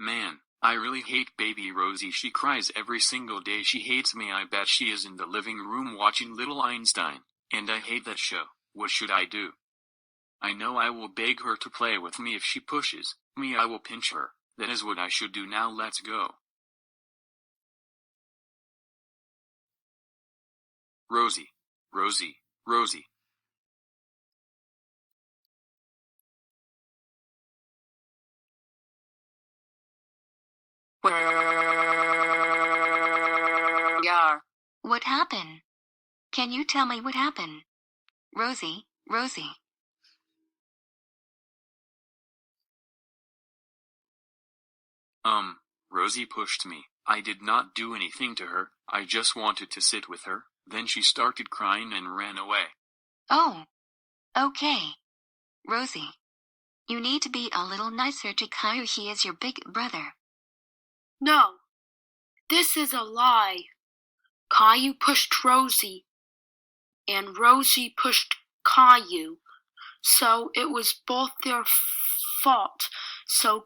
Man, I really hate baby Rosie. She cries every single day. She hates me. I bet she is in the living room watching Little Einstein, and I hate that show. What should I do? I know I will beg her to play with me. If she pushes me, I will pinch her. That is what I should do. Now let's go. Rosie, Rosie, Rosie. Yeah. What happened? Can you tell me what happened? Rosie, Rosie. Rosie pushed me. I did not do anything to her. I just wanted to sit with her. Then she started crying and ran away. Oh. Okay. Rosie. You need to be a little nicer to Caillou. He is your big brother. No. This is a lie. Caillou pushed Rosie, and Rosie pushed Caillou. So it was both their fault. So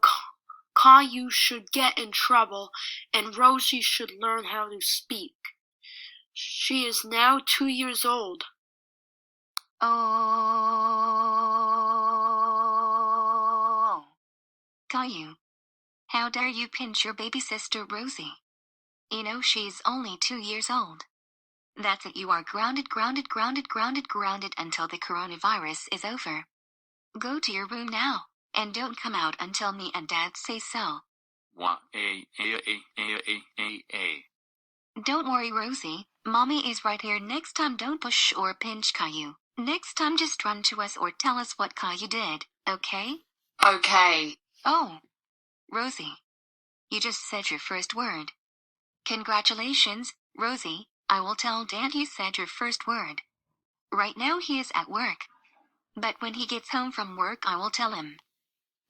Caillou should get in trouble, and Rosie should learn how to speak. She is now 2 years old. Oh. Caillou. How dare you pinch your baby sister Rosie? You know she's only 2 years old. That's it. You are grounded until the coronavirus is over. Go to your room now, and don't come out until me and Dad say so. Don't worry, Rosie. Mommy is right here. Next time don't push or pinch Caillou. Next time just run to us or tell us what Caillou did, okay? Okay. Oh. Rosie. You just said your first word. Congratulations, Rosie. I will tell Dad you said your first word. Right now he is at work. But when he gets home from work I will tell him.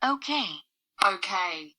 Okay. Okay.